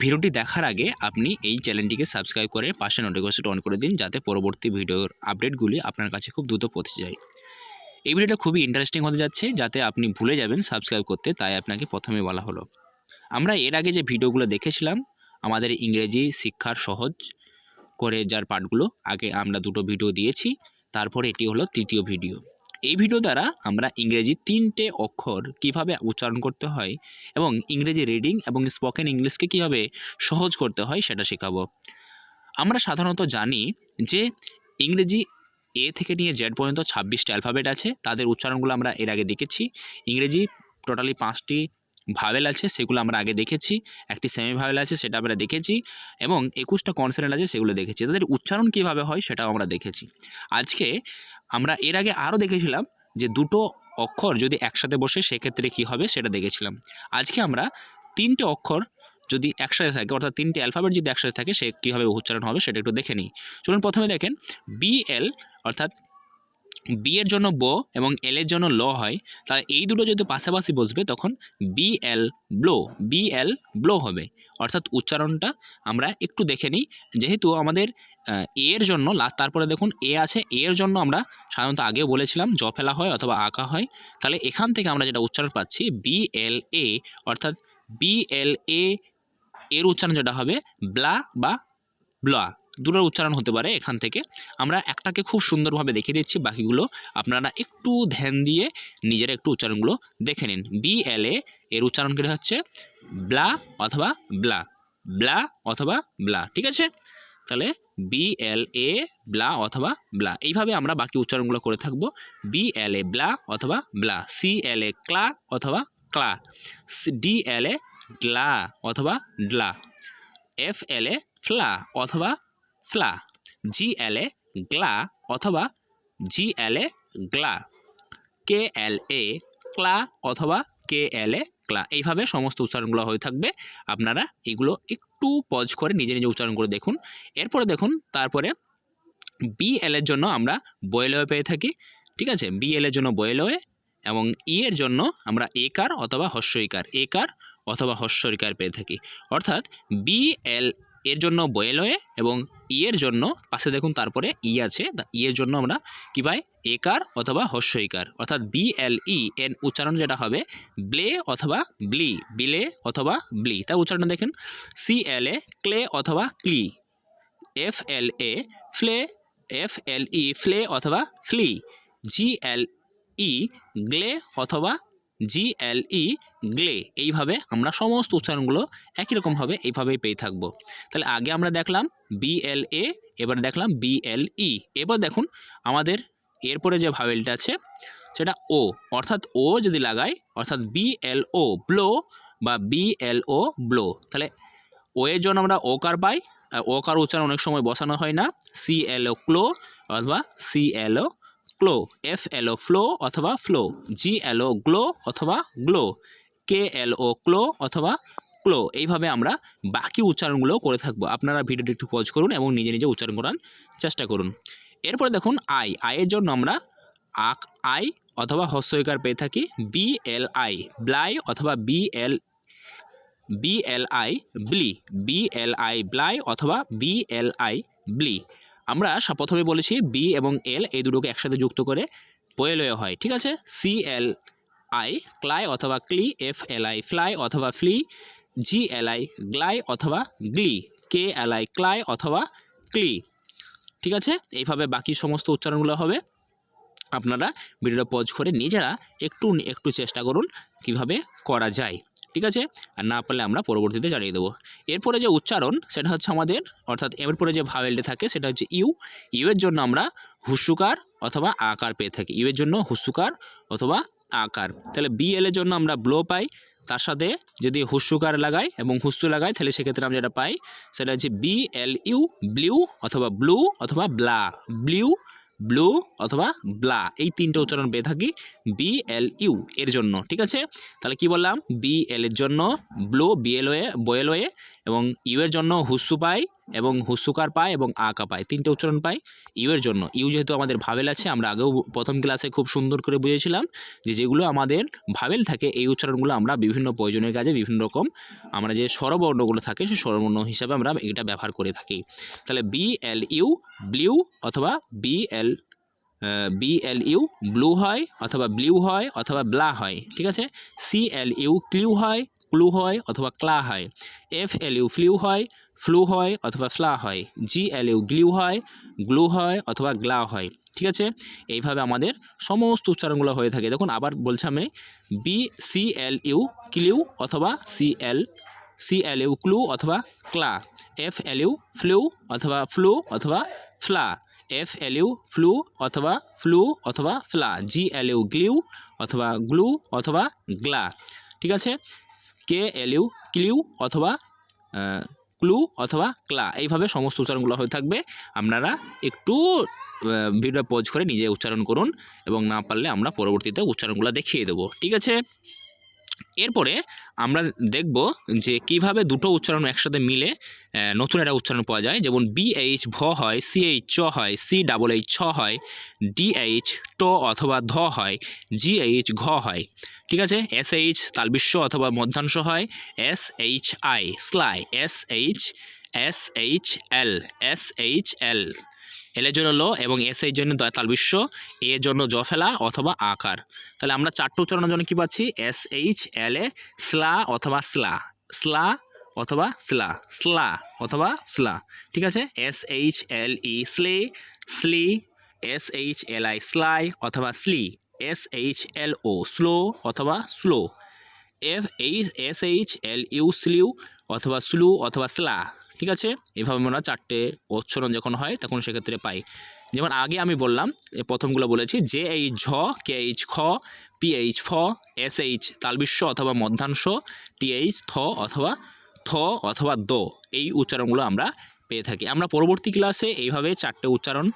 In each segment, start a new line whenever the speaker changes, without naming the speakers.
ভিডিওটি দেখার আগে আপনি এই চ্যানেলটিকে সাবস্ক্রাইব করে পাশে নোটিফিকেশন অন করে দিন, যাতে পরবর্তী ভিডিওর আপডেটগুলি আপনার কাছে খুব দ্রুত পৌঁছে যায়। এই ভিডিওটা খুবই ইন্টারেস্টিং হতে যাচ্ছে, যাতে আপনি ভুলে যাবেন সাবস্ক্রাইব করতে, তাই আপনাকে প্রথমে বলা হলো। আমরা এর আগে যে ভিডিওগুলো দেখেছিলাম আমাদের ইংরেজি শিক্ষার সহজ করে যার পার্টগুলো, আগে আমরা দুটো ভিডিও দিয়েছি, তারপরে এটি হলো তৃতীয় ভিডিও। এই ভিডিও দ্বারা আমরা ইংরেজি 3টে অক্ষর কিভাবে উচ্চারণ করতে হয় এবং ইংরেজি রিডিং এবং স্পোকেন ইংলিশকে কীভাবে সহজ করতে হয় সেটা শেখাবো। আমরা সাধারণত জানি যে ইংরেজি এ থেকে নিয়ে জেড পর্যন্ত 26টা অ্যালফাবেট আছে, তাদের উচ্চারণগুলো আমরা এর আগে দেখেছি। ইংরেজি টোটালি 5টি ভাওয়েল আছে, সেগুলো আমরা আগে দেখেছি। একটি সেমি ভাওয়েল আছে, সেটা আমরা দেখেছি, এবং 21টা কনসোনেন্ট আছে, সেগুলো দেখেছি। তাদের উচ্চারণ কীভাবে হয় সেটাও আমরা দেখেছি। আজকে আমরা এর আগে আরও দেখেছিলাম যে দুটো অক্ষর যদি একসাথে বসে সেক্ষেত্রে কী হবে সেটা দেখেছিলাম। আজকে আমরা 3টে অক্ষর যদি একসাথে থাকে, অর্থাৎ 3টে অ্যালফাবেট যদি একসাথে থাকে সে কীভাবে উচ্চারণ হবে সেটা একটু দেখে নিই। চলুন প্রথমে দেখেন BL, অর্থাৎ বি এর জন্য ব এবং এল এর জন্য ল হয়, তাহলে এই দুটো যদি পাশাপাশি বসবে তখন BL ব্লো, BL ব্লো হবে। অর্থাৎ উচ্চারণটা আমরা একটু দেখে নিই। যেহেতু আমাদের এ এর জন্য লাস্ট, তারপরে দেখুন এ আছে, এ এর জন্য আমরা সাধারণত আগেও বলেছিলাম জ ফেলা হয় অথবা আঁকা হয়। তাহলে এখান থেকে আমরা যেটা উচ্চারণ পাচ্ছি BLA, অর্থাৎ BLA এর উচ্চারণ যেটা হবে ব্লা বা ব্লা, দুটোর উচ্চারণ হতে পারে। এখান থেকে আমরা একটাকে খুব সুন্দরভাবে দেখিয়ে দিচ্ছি, বাকিগুলো আপনারা একটু ধ্যান দিয়ে নিজেরা একটু উচ্চারণগুলো দেখে নিন। BLA এর উচ্চারণ কী হচ্ছে ব্লা অথবা ব্লা, ব্লা অথবা ব্লা, ঠিক আছে? তাহলে BLA ব্লা অথবা ব্লা, এইভাবে আমরা বাকি উচ্চারণগুলো করে থাকবো। BLA ব্লা অথবা ব্লা, CLA ক্লা অথবা ক্লা, DLA ড্লা অথবা ড্লা, FLA ফ্লা অথবা ফ্লা, GLA গ্লা অথবা GLA গ্লা, KLA ক্লা অথবা KLA ক্লা। এইভাবে সমস্ত উচ্চারণগুলো হয়ে থাকবে। আপনারা এগুলো একটু পজ করে নিজে নিজে উচ্চারণ করে দেখুন। এরপরে দেখুন, তারপরে BL এর জন্য আমরা বয়েলওয়ে পেয়ে থাকি, ঠিক আছে? BL এর জন্য বয়েলওয়ে, এবং ই এর জন্য আমরা একার অথবা হস্যইকার, একার অথবা হস্যইকার পেয়ে থাকি। অর্থাৎ BL এর জন্য বয়েলওয়ে এবং ই এর জন্য পাশে দেখুন তারপরে ই আছে, ই এর জন্য আমরা কী পাই একার অথবা হস্যইকার। অর্থাৎ BLE এর উচ্চারণ যেটা হবে ব্লে অথবা ব্লি, বিলে অথবা ব্লি। তার উচ্চারণ দেখেন CLA ক্লে অথবা ক্লি, FLA ফ্লে, FLE ফ্লে অথবা ফ্লি, GLE গ্লে অথবা GLE গ্লে। এইভাবে আমরা সমস্ত উচ্চারণগুলো একই রকমভাবে এইভাবেই পেয়ে থাকবো। তাহলে আগে আমরা দেখলাম BLA, এবার দেখলাম BLE। এবার দেখুন আমাদের এরপরে যে ভাওয়েলটা আছে সেটা ও, অর্থাৎ ও যদি লাগাই, অর্থাৎ BLO ব্লো বা BLO ব্লো, তাহলে ও এর জন্য আমরা ওকার পাই। ওকার উচ্চারণ অনেক সময় বসানো হয় না, CLO ক্লো অথবা CLO ক্লো, FLO ফ্লো অথবা ফ্লো, GLO গ্লো অথবা গ্লো, KLO ক্লো অথবা ক্লো। এইভাবে আমরা বাকি উচ্চারণগুলো করে থাকবো। আপনারা ভিডিওটি একটু পজ করুন এবং নিজে নিজে উচ্চারণ করার চেষ্টা করুন। এরপরে দেখুন আয়ের জন্য আমরা আই অথবা হস্যইকার পেয়ে থাকি, BLI ব্লাই অথবা BLI ব্লি, BLI ব্লাই অথবা BLI ব্লি। আমরা প্রথমে বলেছি বি এবং এল এই দুটোকে একসাথে যুক্ত করে বয়েলওয়ে হয়, ঠিক আছে? CLI ক্লাই অথবা ক্লি, FLI ফ্লাই অথবা ফ্লি, GLI গ্লাই অথবা গ্লি, KLI ক্লাই অথবা ক্লি, ঠিক আছে? এইভাবে বাকি সমস্ত উচ্চারণগুলো হবে। আপনারা ভিডিওটা পজ করে নিজেরা একটু চেষ্টা করুন কিভাবে করা যায়, ঠিক আছে? আর না পারলে আমরা পরবর্তীতে জানিয়ে দেবো। এরপরে যে উচ্চারণ সেটা হচ্ছে আমাদের, অর্থাৎ এরপরে যে ভাওয়েলটা থাকে সেটা হচ্ছে ইউ। ইউ এর জন্য আমরা হুস্যকার অথবা আকার পেয়ে থাকি, ইউ এর জন্য হুস্যকার অথবা আকার। তাহলে BL এর জন্য আমরা ব্লো পাই, তার সাথে যদি হুস্যকার লাগাই এবং হুস্য লাগাই তাহলে সেক্ষেত্রে আমরা যেটা পাই সেটা হচ্ছে BLU ব্লিউ অথবা ব্লু অথবা ব্লা, ব্লিউ ব্লু অথবা ব্লা, এই 3টে উচ্চারণ পেয়ে থাকি BLU এর জন্য, ঠিক আছে? তাহলে কি বললাম, BL এর জন্য ব্লু, BLOA বয়েলওয়ে, এবং ইউ এর জন্য হুস্যু পাই এবং হুস্যকার পায় এবং আকা পায়, তিনটে উচ্চারণ পায় ইউ এর জন্য। ইউ যেহেতু আমাদের ভাবেল আছে, আমরা আগেও প্রথম ক্লাসে খুব সুন্দর করে বুঝেছিলাম যে যেগুলো আমাদের ভাবেল থাকে এই উচ্চারণগুলো আমরা বিভিন্ন প্রয়োজনীয় কাজে বিভিন্ন রকম আমরা যে স্বরবর্ণগুলো থাকে সেই স্বরবর্ণ হিসাবে আমরা এটা ব্যবহার করে থাকি। তাহলে BLU ব্লিউ অথবা BLU ব্লু হয় অথবা ব্লিউ হয় অথবা ব্লা হয়, ঠিক আছে। CLU ক্লিউ হয়, ক্লু হয় অথবা ক্লা হয়। FLU ফ্লিউ হয়, ফ্লু হয় অথবা ফ্লা হয়। GLU গ্লিউ হয়, গ্লু হয় অথবা গ্লা হয়, ঠিক আছে। এইভাবে আমাদের সমস্ত উচ্চারণগুলো হয়ে থাকে। দেখুন আবার বলছি আমি, CLU ক্লিউ অথবা CLU ক্লু অথবা ক্লা। FLU ফ্লু অথবা ফ্লু অথবা ফ্লা। FLU ফ্লু অথবা ফ্লু অথবা ফ্লা। GLU গ্লিউ অথবা গ্লু অথবা গ্লা, ঠিক আছে। KLU ক্লিউ অথবা ক্লু অথবা ক্লা। এইভাবে সমস্ত উচ্চারণগুলো হয়ে থাকবে। আপনারা একটু ভিডিও পজ করে নিজে উচ্চারণ করুন এবং না পারলে আমরা পরবর্তীতে উচ্চারণগুলো দেখিয়ে দেবো, ঠিক আছে। এরপরে আমরা দেখব যে কিভাবে দুটো উচ্চারণ একসাথে মিলে নতুন একটা উচ্চারণ পাওয়া যায়। যেমন BH ভ হয়, CH চ হয়, CHH ছ হয়, DH ট অথবা ধ হয়, GH ঘ হয়, ঠিক আছে। SH তালবিস্য অথবা মধ্যাংশ হয়, SHI স্লাই, SHL এল এর জন্য ল এবং এস এর জন্য তালবিস্য, এ এর জন্য জ ফেলা অথবা আকার। তাহলে আমরা চারটে উচ্চারণের জন্য কি পাচ্ছি? SHLA স্লা অথবা স্লা, স্লা অথবা স্লা, স্লা অথবা স্লা, ঠিক আছে। SHLE স্লে, স্লি, SHLI স্লাই অথবা স্লি, SHLO স্লো অথবা স্লো, SHLU স্লিউ অথবা স্লু অথবা স্লা, ঠিক আছে। এভাবে আমরা চারটে উচ্চারণ যখন হয় তখন সেক্ষেত্রে পাই। যেমন আগে আমি বললাম, প্রথমগুলো বলেছি, JH ঝ, KH খ, PH ফ, SH তালবিস্য অথবা মধ্যাংশ, TH থ অথবা দ, এই উচ্চারণগুলো আমরা পেয়ে থাকি। আমরা পরবর্তী ক্লাসে এইভাবে চারটে উচ্চারণ,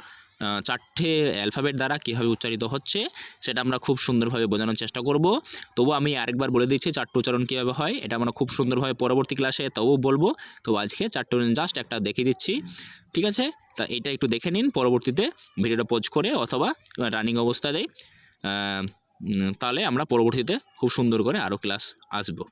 চারটে অ্যালফাবেট দ্বারা কীভাবে উচ্চারিত হচ্ছে সেটা আমরা খুব সুন্দরভাবে বোঝানোর চেষ্টা করব। তবু আমি আরেকবার বলে দিচ্ছি চারটে উচ্চারণ কীভাবে হয়, এটা আমরা খুব সুন্দরভাবে পরবর্তী ক্লাসে তবুও বলবো। তো আজকে চারটে জাস্ট একটা দেখিয়ে দিচ্ছি, ঠিক আছে। তা এটা একটু দেখে নিন, পরবর্তীতে ভিডিওটা পজ করে অথবা রানিং অবস্থাতেই, তাহলে আমরা পরবর্তীতে খুব সুন্দর করে আরও ক্লাস আসবো।